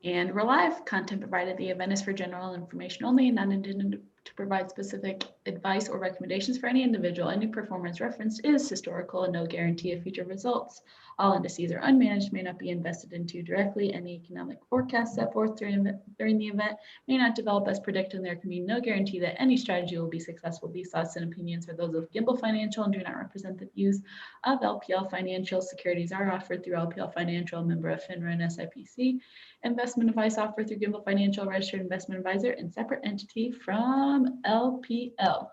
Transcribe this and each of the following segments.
And we're live. Content provided at the event is for general information only and not intended to provide specific advice or recommendations for any individual. Any performance referenced is historical and no guarantee of future results. All indices are unmanaged, may not be invested into directly. Any economic forecasts set forth during the event may not develop as predicted, and there can be no guarantee that any strategy will be successful. These thoughts and opinions are those of Gimbal Financial and do not represent the views of LPL Financial. Securities are offered through LPL Financial, a member of FINRA and SIPC. Investment advice offered through Gimbal Financial, registered investment advisor, and separate entity from LPL.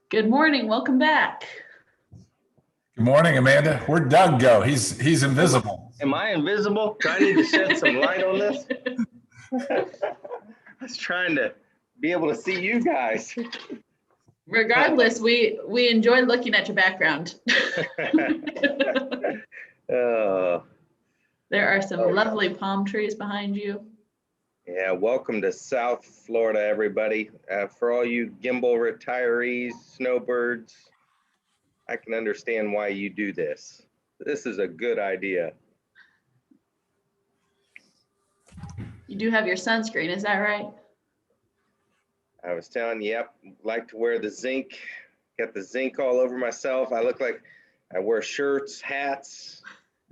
Good morning. Welcome back. Good morning, Amanda. Where'd Doug go? He's invisible. Am I invisible? Do I need to shed some light on this? I was trying to be able to see you guys. Regardless, we enjoyed looking at your background. There are some lovely palm trees behind you. Yeah, welcome to South Florida, everybody. For all you Gimbal retirees, snowbirds, I can understand why you do this. This is a good idea. You do have your sunscreen, is that right? I was telling you, yep, like to wear the zinc. Got the zinc all over myself. I look like I wear shirts, hats,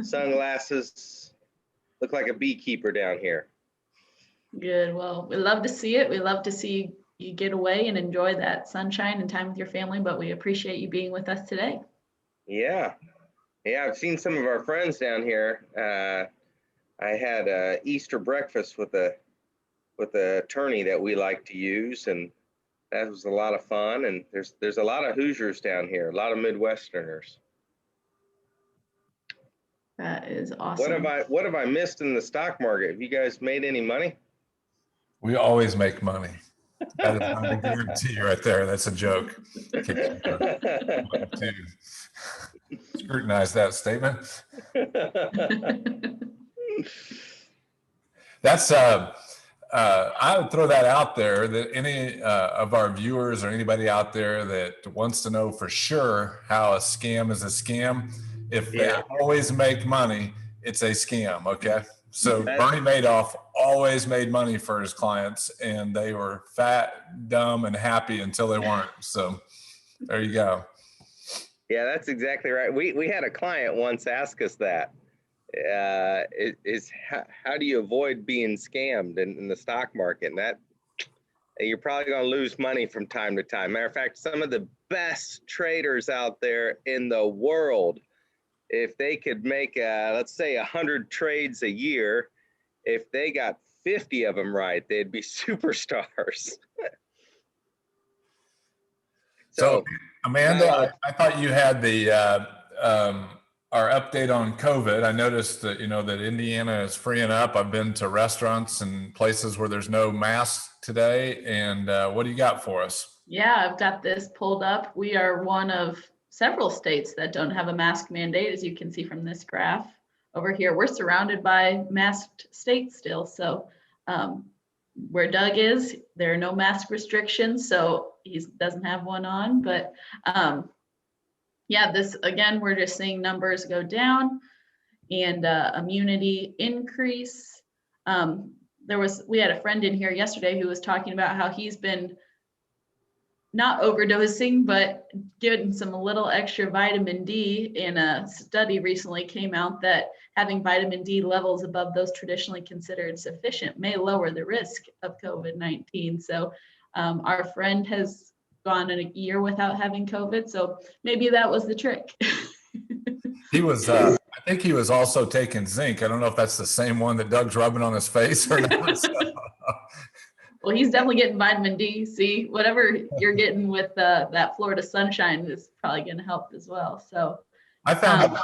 sunglasses. Look like a beekeeper down here. Good. Well, we love to see it. We love to see you get away and enjoy that sunshine and time with your family, but we appreciate you being with us today. Yeah. I've seen some of our friends down here. I had a Easter breakfast with a attorney that we like to use, and that was a lot of fun. And there's a lot of Hoosiers down here, a lot of Midwesterners. That is awesome. What have I missed in the stock market? Have you guys made any money? We always make money. That is not a guarantee right there. That's a joke. To scrutinize that statement. That's I would throw that out there that any of our viewers or anybody out there that wants to know for sure how a scam is a scam, if they always make money, it's a scam, okay? So Bernie Madoff always made money for his clients, and they were fat, dumb, and happy until they weren't. So there you go. Yeah, that's exactly right. We had a client once ask us that. How do you avoid being scammed in the stock market? And that you're probably going to lose money from time to time. Matter of fact, some of the best traders out there in the world, if they could make, let's say 100 trades a year, if they got 50 of them right, they'd be superstars. So Amanda, I thought you had the our update on COVID. I noticed that, that Indiana is freeing up. I've been to restaurants and places where there's no masks today. And what do you got for us? Yeah, I've got this pulled up. We are one of several states that don't have a mask mandate, as you can see from this graph over here. We're surrounded by masked states still. So where Doug is, there are no mask restrictions. So he doesn't have one on, but yeah, this again, we're just seeing numbers go down and immunity increase. We had a friend in here yesterday who was talking about how he's been not overdosing, but getting some little extra vitamin D. And a study recently came out that having vitamin D levels above those traditionally considered sufficient may lower the risk of COVID-19. So our friend has gone in a year without having COVID. So maybe that was the trick. He was, I think he was also taking zinc. I don't know if that's the same one that Doug's rubbing on his face or not. Well, he's definitely getting vitamin D. See, whatever you're getting with that Florida sunshine is probably going to help as well. So I found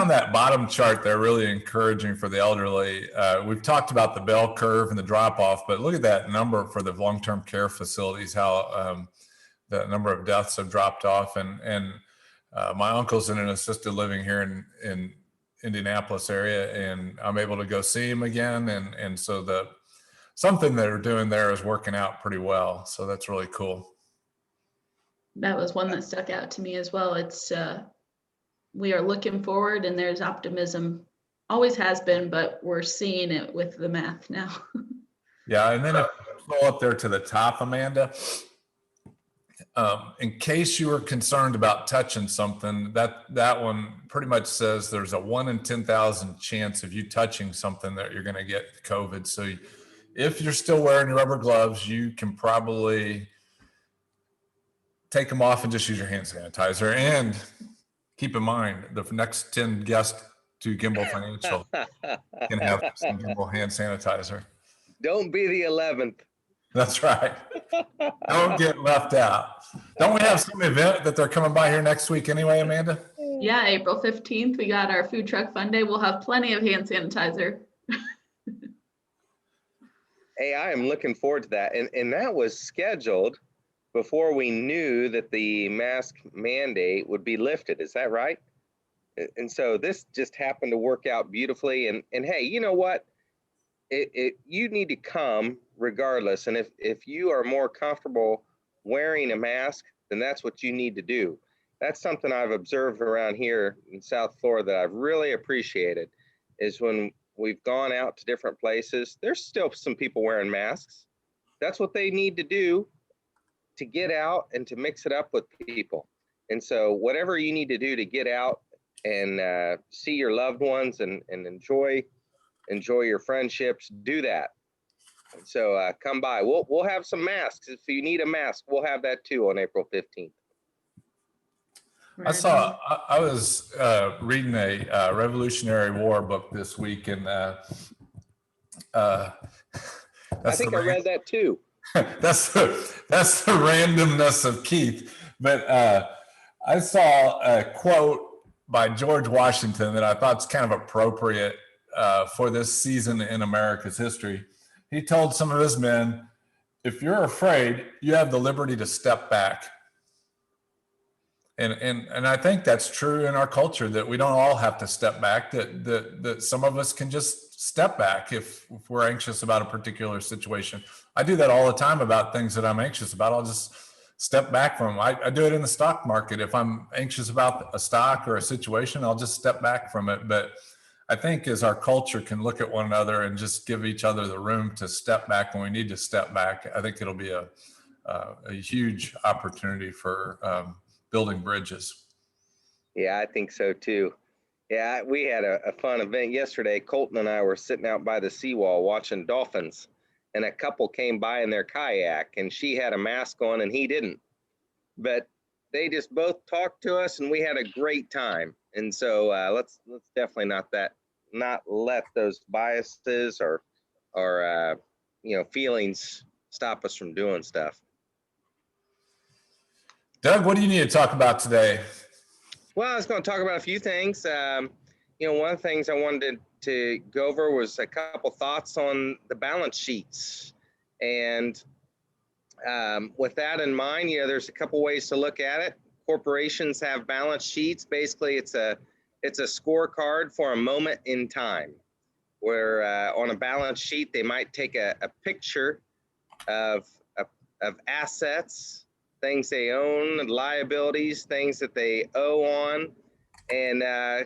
that bottom chart there really encouraging for the elderly. We've talked about the bell curve and the drop off, but look at that number for the long-term care facilities, how the number of deaths have dropped off. And my uncle's in an assisted living here in Indianapolis area, and I'm able to go see him again. And so something they're doing there is working out pretty well. So that's really cool. That was one that stuck out to me as well. It's we are looking forward, and there's optimism Always has been, but we're seeing it with the math now. Yeah, and then if you scroll up there to the top, Amanda, in case you were concerned about touching something, that one pretty much says there's a 1 in 10,000 chance of you touching something that you're going to get COVID. So if you're still wearing your rubber gloves, you can probably take them off and just use your hand sanitizer. And keep in mind, the next 10 guests to Gimbal Financial can have some Gimbal hand sanitizer. Don't be the 11th. That's right. Don't get left out. Don't we have some event that they're coming by here next week anyway, Amanda? Yeah, April 15th, we got our food truck fun day. We'll have plenty of hand sanitizer. Hey, I am looking forward to that. And that was scheduled before we knew that the mask mandate would be lifted. Is that right? And so this just happened to work out beautifully. And hey, you know what? You need to come regardless. And if you are more comfortable wearing a mask, then that's what you need to do. That's something I've observed around here in South Florida that I've really appreciated, is when we've gone out to different places, there's still some people wearing masks. That's what they need to do to get out and to mix it up with people. And so whatever you need to do to get out and see your loved ones and enjoy your friendships, do that. And so come by. We'll have some masks. If you need a mask, we'll have that too on April 15th. I was reading a Revolutionary War book this week, and I think I read that too. that's the randomness of Keith. But I saw a quote by George Washington that I thought is kind of appropriate for this season in America's history. He told some of his men, if you're afraid, you have the liberty to step back. And I think that's true in our culture, that we don't all have to step back, that some of us can just step back if we're anxious about a particular situation. I do that all the time about things that I'm anxious about. I'll just step back from them. I do it in the stock market. If I'm anxious about a stock or a situation, I'll just step back from it. But I think as our culture can look at one another and just give each other the room to step back when we need to step back, I think it'll be a huge opportunity for building bridges. Yeah, I think so too. Yeah, we had a fun event yesterday. Colton and I were sitting out by the seawall watching dolphins, and a couple came by in their kayak, and she had a mask on and he didn't. But they just both talked to us, and we had a great time. And so let's definitely not let those biases or feelings stop us from doing stuff. Doug, what do you need to talk about today? Well, I was going to talk about a few things. One of the things I wanted to go over was a couple thoughts on the balance sheets. And with that in mind, there's a couple ways to look at it. Corporations have balance sheets. Basically, it's a scorecard for a moment in time, where on a balance sheet, they might take a picture of assets, things they own, liabilities, things that they owe on, and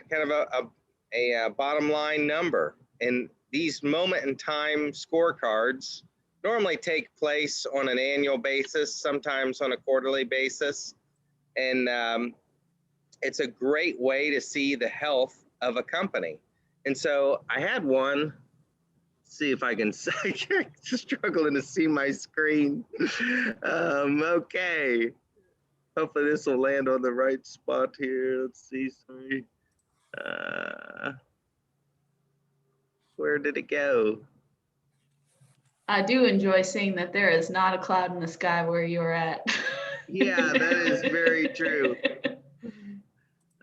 kind of a bottom line number. And these moment in time scorecards normally take place on an annual basis, sometimes on a quarterly basis. And it's a great way to see the health of a company. And so I had one. See if I can, I'm struggling to see my screen. Okay. Hopefully this will land on the right spot here. Let's see, sorry. Where did it go? I do enjoy seeing that there is not a cloud in the sky where you're at. Yeah, that is very true.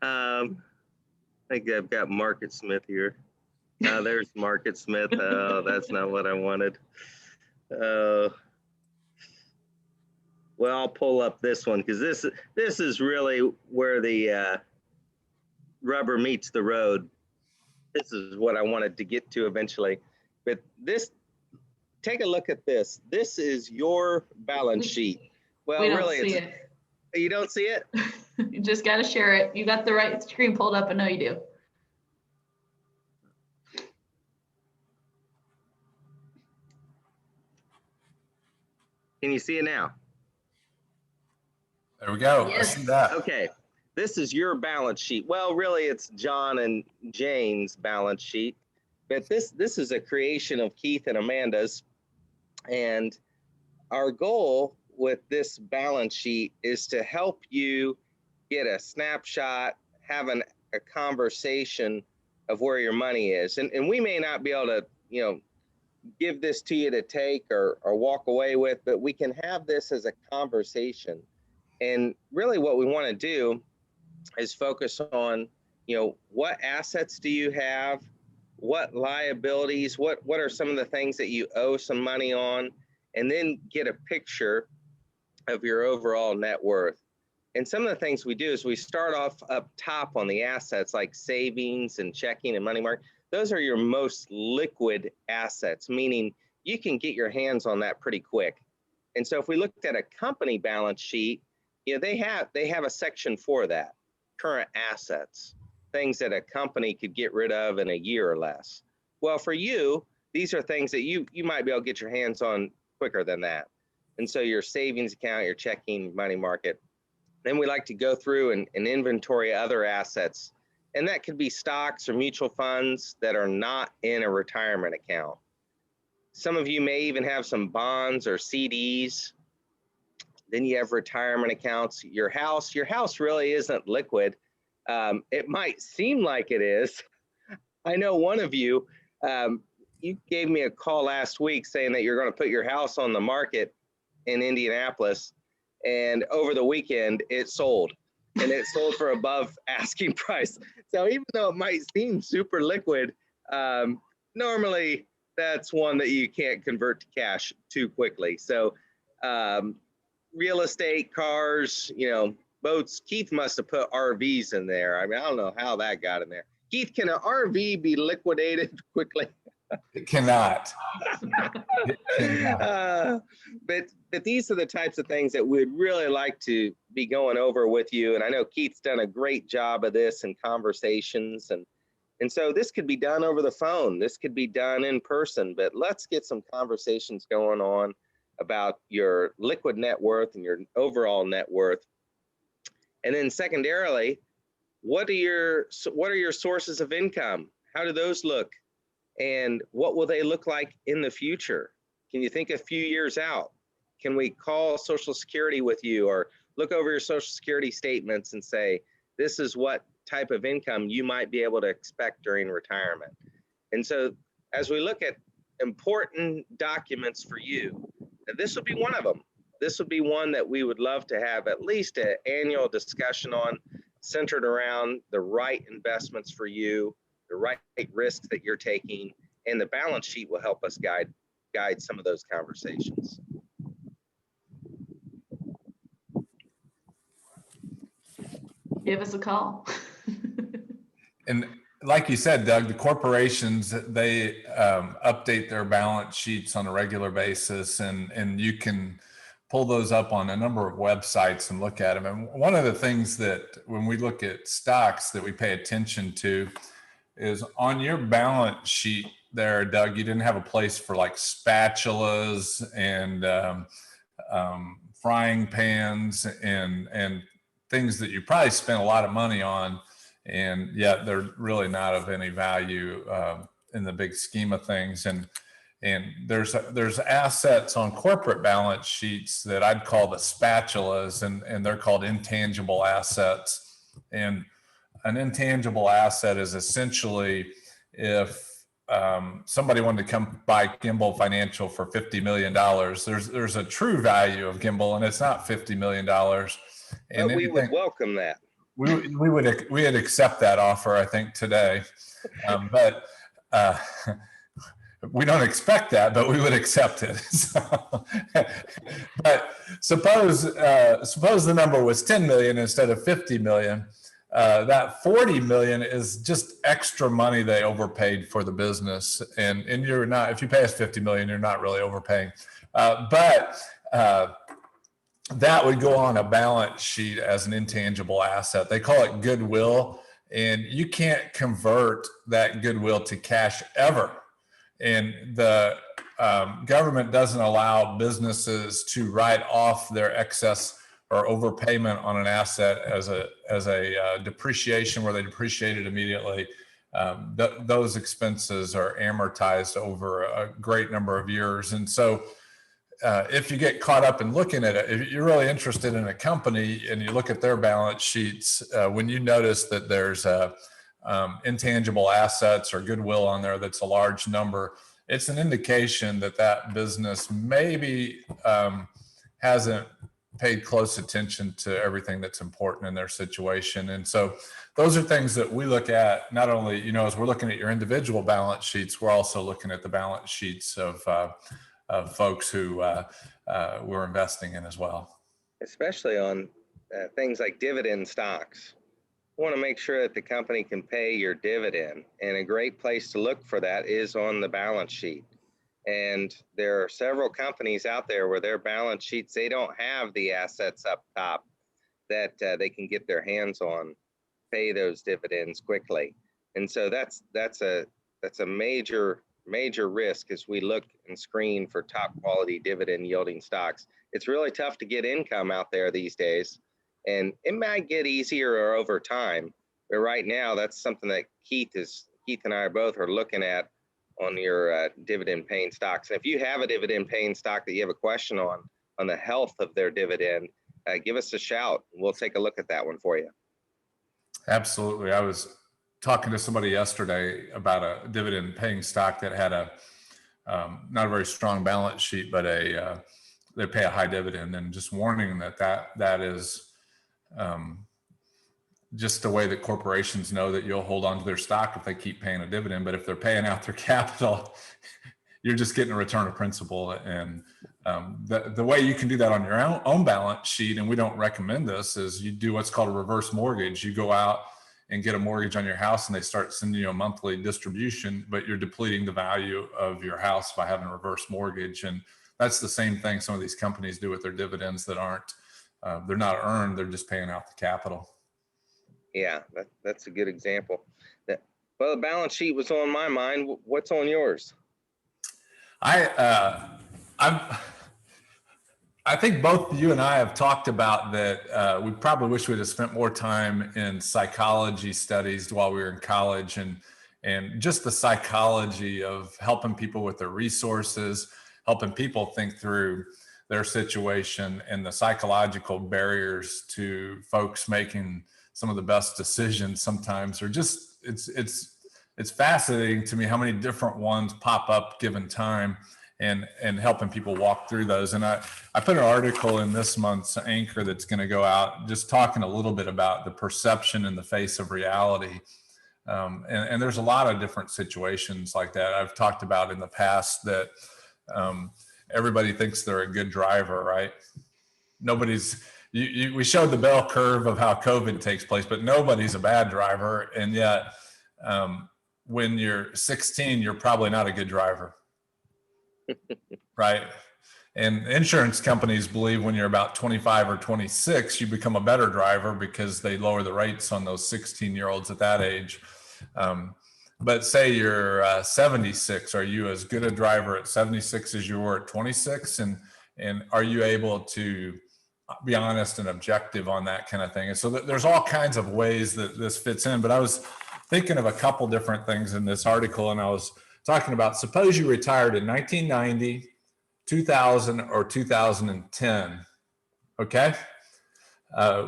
I think I've got Market Smith here. There's Market Smith. Oh, that's not what I wanted. Well, I'll pull up this one because this is really where the rubber meets the road. This is what I wanted to get to eventually. But take a look at this. This is your balance sheet. Well, we don't really, see it. You don't see it? You just got to share it. You got the right screen pulled up. I know you do. Can you see it now? There we go. Yes. I see that. Okay, this is your balance sheet. Well, really, it's John and Jane's balance sheet, but this is a creation of Keith and Amanda's. And our goal with this balance sheet is to help you get a snapshot, have a conversation of where your money is. And we may not be able to, give this to you to take or walk away with, but we can have this as a conversation. And really what we want to do is focus on, what assets do you have? What liabilities? What are some of the things that you owe some money on? And then get a picture of your overall net worth. And some of the things we do is we start off up top on the assets like savings and checking and money market. Those are your most liquid assets, meaning you can get your hands on that pretty quick. And so if we looked at a company balance sheet, they have a section for that, current assets, things that a company could get rid of in a year or less. Well, for you, these are things that you might be able to get your hands on quicker than that. And so your savings account, your checking, money market. Then we like to go through and inventory other assets. And that could be stocks or mutual funds that are not in a retirement account. Some of you may even have some bonds or CDs. Then you have retirement accounts. Your house really isn't liquid. It might seem like it is. I know one of you, you gave me a call last week saying that you're going to put your house on the market in Indianapolis, and over the weekend it sold, and it sold for above asking price. So even though it might seem super liquid, normally that's one that you can't convert to cash too quickly. So real estate, cars, boats. Keith must have put RVs in there. I mean, I don't know how that got in there. Keith, can an RV be liquidated quickly? It cannot. It cannot. But these are the types of things that we'd really like to be going over with you. And I know Keith's done a great job of this in conversations. And so this could be done over the phone. This could be done in person. But let's get some conversations going on about your liquid net worth and your overall net worth. And then secondarily, what are your sources of income? How do those look? And what will they look like in the future? Can you think a few years out? Can we call Social Security with you or look over your Social Security statements and say, this is what type of income you might be able to expect during retirement? And so as we look at important documents for you, this would be one of them. This would be one that we would love to have at least an annual discussion on, centered around the right investments for you, the right risks that you're taking, and the balance sheet will help us guide some of those conversations. Give us a call. And like you said, Doug, the corporations, they update their balance sheets on a regular basis, and you can pull those up on a number of websites and look at them. And one of the things that when we look at stocks that we pay attention to is on your balance sheet there, Doug, you didn't have a place for like spatulas and frying pans and things that you probably spent a lot of money on, and yet they're really not of any value in the big scheme of things. And there's assets on corporate balance sheets that I'd call the spatulas, and they're called intangible assets. And an intangible asset is essentially if somebody wanted to come buy Gimbal Financial for $50 million, there's a true value of Gimbal, and it's not $50 million. And but we would welcome that. We'd accept that offer, I think, today. But we don't expect that, but we would accept it. So, but suppose the number was 10 million instead of 50 million. That 40 million is just extra money they overpaid for the business. And you're not, if you pay us 50 million, you're not really overpaying. But that would go on a balance sheet as an intangible asset. They call it goodwill, and you can't convert that goodwill to cash ever. And the government doesn't allow businesses to write off their excess or overpayment on an asset as a depreciation where they depreciate it immediately. Those expenses are amortized over a great number of years. And so if you get caught up in looking at it, if you're really interested in a company and you look at their balance sheets, when you notice that there's intangible assets or goodwill on there that's a large number, it's an indication that that business maybe hasn't paid close attention to everything that's important in their situation. And so those are things that we look at, not only, you know, as we're looking at your individual balance sheets, we're also looking at the balance sheets of folks who we're investing in as well. Especially on things like dividend stocks. You want to make sure that the company can pay your dividend. And a great place to look for that is on the balance sheet. And there are several companies out there where their balance sheets, they don't have the assets up top that they can get their hands on, pay those dividends quickly. And so that's a major risk as we look and screen for top quality dividend yielding stocks. It's really tough to get income out there these days, and it might get easier over time. But right now, that's something that Keith and I both are looking at on your dividend paying stocks. And if you have a dividend paying stock that you have a question on the health of their dividend, give us a shout. We'll take a look at that one for you. Absolutely. I was talking to somebody yesterday about a dividend paying stock that had a not a very strong balance sheet, but they pay a high dividend, and just warning that is just the way that corporations know that you'll hold on to their stock if they keep paying a dividend. But if they're paying out their capital, you're just getting a return of principal. And the way you can do that on your own balance sheet, and we don't recommend this, is you do what's called a reverse mortgage. You go out and get a mortgage on your house, and they start sending you a monthly distribution, but you're depleting the value of your house by having a reverse mortgage. And that's the same thing some of these companies do with their dividends that aren't, they're not earned, they're just paying out the capital. Yeah, that's a good example. Well, the balance sheet was on my mind. What's on yours? I think both you and I have talked about that. We probably wish we'd have spent more time in psychology studies while we were in college, and just the psychology of helping people with their resources, helping people think through their situation, and the psychological barriers to folks making some of the best decisions sometimes are just, it's fascinating to me how many different ones pop up given time, and helping people walk through those. And I put an article in this month's Anchor that's going to go out just talking a little bit about the perception in the face of reality. And there's a lot of different situations like that. I've talked about in the past that everybody thinks they're a good driver, right? We showed the bell curve of how COVID takes place, but nobody's a bad driver. And yet when you're 16, you're probably not a good driver. Right. And insurance companies believe when you're about 25 or 26, you become a better driver because they lower the rates on those 16-year-olds at that age. But say you're 76, are you as good a driver at 76 as you were at 26? And are you able to be honest and objective on that kind of thing? And so there's all kinds of ways that this fits in. But I was thinking of a couple different things in this article, and I was talking about, suppose you retired in 1990, 2000, or 2010. Okay.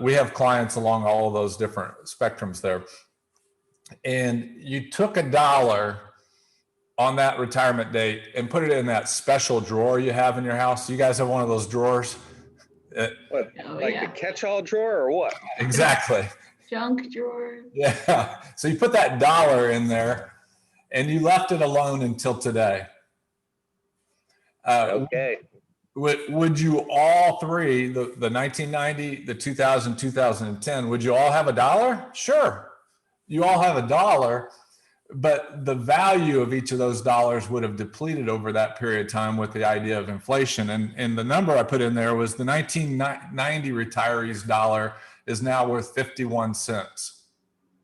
We have clients along all of those different spectrums there. And you took $1 on that retirement date and put it in that special drawer you have in your house. You guys have one of those drawers? A catch-all drawer or what? Exactly. Junk drawer. Yeah. So you put that $1 in there, and you left it alone until today. Okay. Would you all three, the 1990, the 2000, 2010, would you all have $1? Sure. You all have $1, but the value of each of those dollars would have depleted over that period of time with the idea of inflation. And the number I put in there was the 1990 retiree's dollar is now worth 51 cents.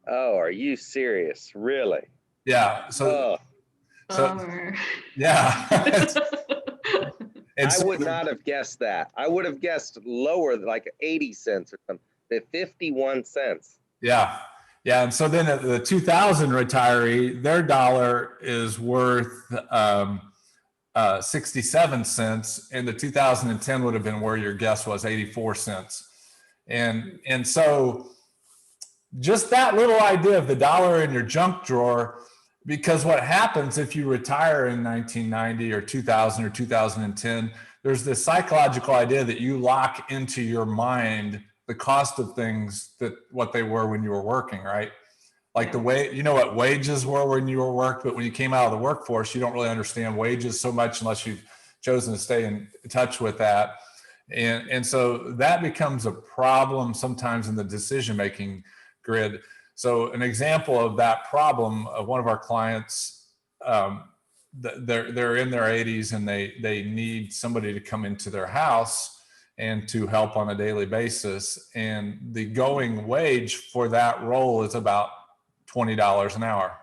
Oh, are you serious? Really? Yeah. Yeah. I would not have guessed that. I would have guessed lower, like 80 cents or something, but 51 cents. Yeah. Yeah. And so then the 2000 retiree, their dollar is worth 67 cents, and the 2010 would have been where your guess was, 84 cents. And so just that little idea of the dollar in your junk drawer, because what happens if you retire in 1990 or 2000 or 2010, there's this psychological idea that you lock into your mind the cost of things, that what they were when you were working, right? Like the way, you know what wages were when you were work, but when you came out of the workforce, you don't really understand wages so much unless you've chosen to stay in touch with that. And so that becomes a problem sometimes in the decision-making grid. So an example of that problem of one of our clients, they're in their 80s and they need somebody to come into their house and to help on a daily basis. And the going wage for that role is about $20 an hour.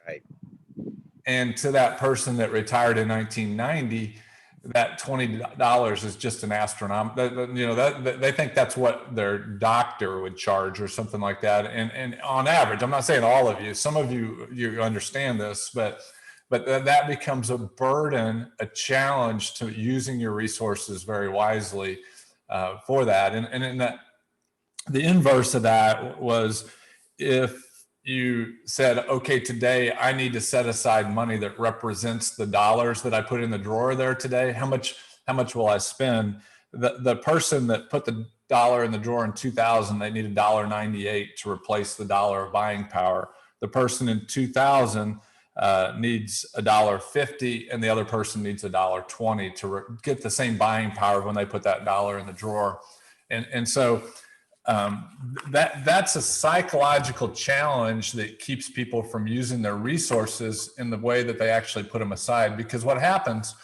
Right. And to that person that retired in 1990, that $20 is just an astronomical, you know, that they think that's what their doctor would charge or something like that. And on average, I'm not saying all of you, some of you understand this, but that becomes a burden, a challenge to using your resources very wisely for that. And in that, the inverse of that was if you said, okay, today I need to set aside money that represents the dollars that I put in the drawer there today. How much will I spend? The person that put the dollar in the drawer in 2000, they need $1.98 to replace the dollar of buying power. The person in 2000 needs $1.50, and the other person needs $1.20 to get the same buying power when they put that dollar in the drawer. And so that's a psychological challenge that keeps people from using their resources in the way that they actually put them aside. Because what happens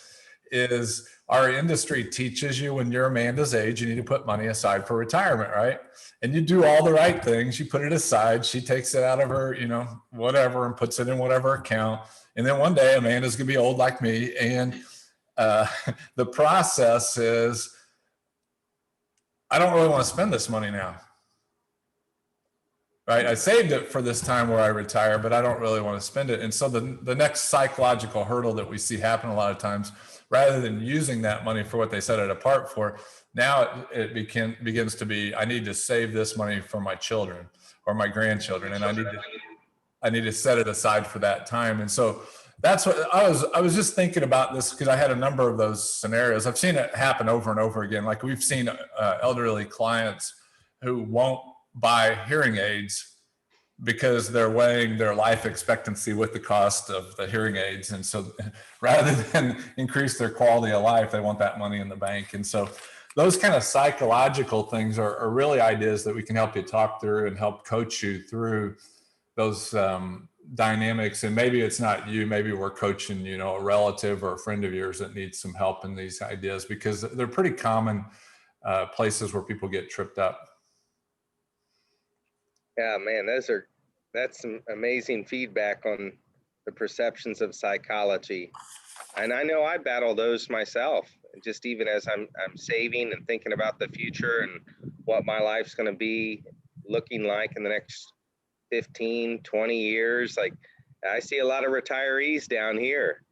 is our industry teaches you when you're Amanda's age, you need to put money aside for retirement, right? And you do all the right things. You put it aside. She takes it out of her, you know, whatever, and puts it in whatever account. And then one day Amanda's going to be old like me. And the process is, I don't really want to spend this money now, right? I saved it for this time where I retire, but I don't really want to spend it. And so the next psychological hurdle that we see happen a lot of times, rather than using that money for what they set it apart for, now it begins to be, I need to save this money for my children or my grandchildren, and I need to set it aside for that time. And so that's what I was just thinking about this, because I had a number of those scenarios. I've seen it happen over and over again. Like we've seen elderly clients who won't buy hearing aids because they're weighing their life expectancy with the cost of the hearing aids. And so rather than increase their quality of life, they want that money in the bank. And so those kind of psychological things are really ideas that we can help you talk through and help coach you through those dynamics. And maybe it's not you, maybe we're coaching, you know, a relative or a friend of yours that needs some help in these ideas, because they're pretty common places where people get tripped up. Yeah, man, that's some amazing feedback on the perceptions of psychology. And I know I battle those myself, just even as I'm saving and thinking about the future and what my life's going to be looking like in the next 15, 20 years. Like I see a lot of retirees down here,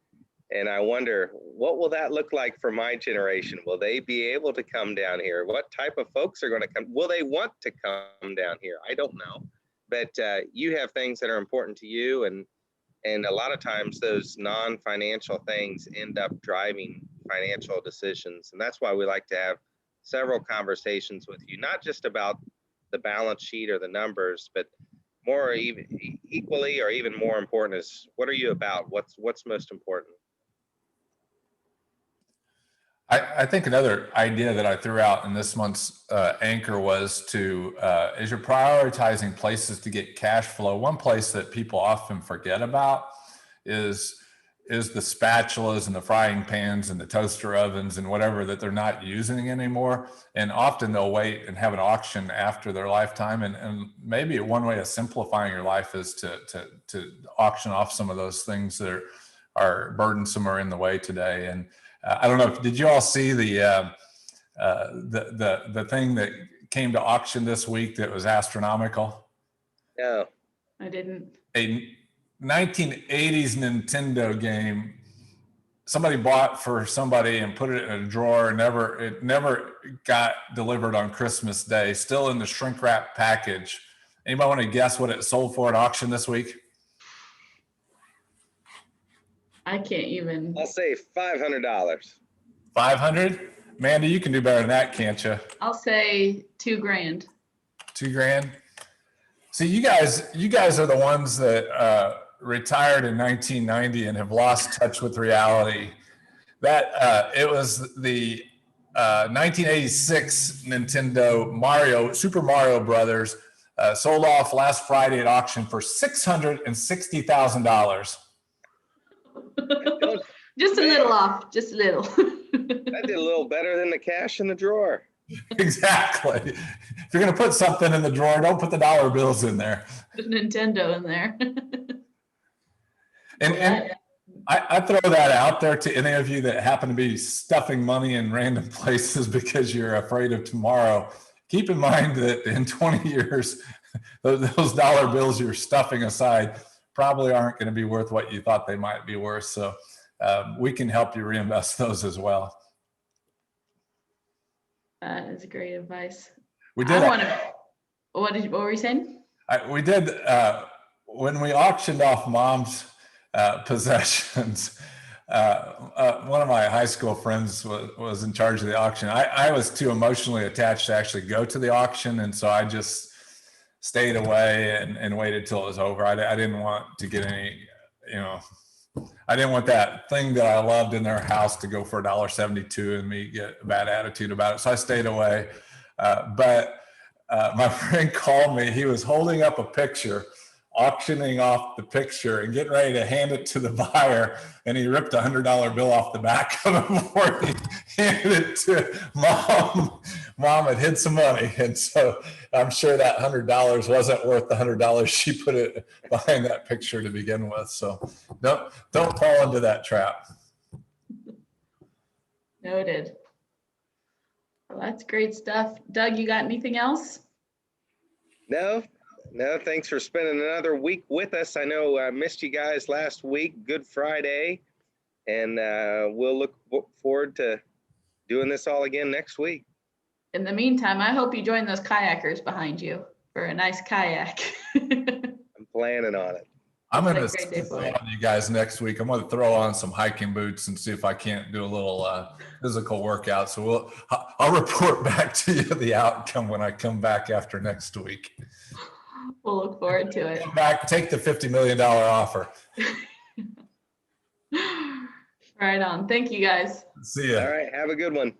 and I wonder, what will that look like for my generation? Will they be able to come down here? What type of folks are going to come? Will they want to come down here? I don't know. But you have things that are important to you, and a lot of times those non-financial things end up driving financial decisions. And that's why we like to have several conversations with you, not just about the balance sheet or the numbers, but more even equally or even more important is, what are you about? What's most important? I think another idea that I threw out in this month's anchor was to, as you're prioritizing places to get cash flow, one place that people often forget about is the spatulas and the frying pans and the toaster ovens and whatever that they're not using anymore. And often they'll wait and have an auction after their lifetime. And maybe one way of simplifying your life is to auction off some of those things that are burdensome or in the way today. And I don't know, did you all see the thing that came to auction this week that was astronomical? No. I didn't. A 1980s Nintendo game somebody bought for somebody and put it in a drawer. It never got delivered on Christmas Day, still in the shrink wrap package. Anybody want to guess what it sold for at auction this week? I can't even. I'll say $500. 500? Mandy, you can do better than that, can't you? I'll say $2,000. $2,000. See, you guys are the ones that retired in 1990 and have lost touch with reality. That it was the 1986 Nintendo Super Mario Brothers sold off last Friday at auction for $660,000. Just a little off, just a little. That did a little better than the cash in the drawer. Exactly. If you're going to put something in the drawer, don't put the dollar bills in there. Put Nintendo in there. And I throw that out there to any of you that happen to be stuffing money in random places because you're afraid of tomorrow. Keep in mind that in 20 years, those dollar bills you're stuffing aside probably aren't going to be worth what you thought they might be worth. So we can help you reinvest those as well. That is great advice. We did. What were you saying? We did when we auctioned off Mom's possessions. One of my high school friends was in charge of the auction. I was too emotionally attached to actually go to the auction, and so I just stayed away and waited till it was over. I didn't want to get any, I didn't want that thing that I loved in their house to go for $1.72 and me get a bad attitude about it. So I stayed away. But my friend called me. He was holding up a picture, auctioning off the picture and getting ready to hand it to the buyer. And he ripped a $100 bill off the back of it before he handed it to Mom. Mom had hid some money. And so I'm sure that $100 wasn't worth the $100 she put it behind that picture to begin with. So don't fall into that trap. Noted. Well, that's great stuff. Doug, you got anything else? No, thanks for spending another week with us. I know I missed you guys last week, Good Friday, and we'll look forward to doing this all again next week. In the meantime, I hope you join those kayakers behind you for a nice kayak. I'm planning on it. I'm going to see you guys next week. I'm going to throw on some hiking boots and see if I can't do a little physical workout. So I'll report back to you the outcome when I come back after next week. We'll look forward to it. Come back, take the $50 million offer. Right on. Thank you, guys. See ya. All right. Have a good one.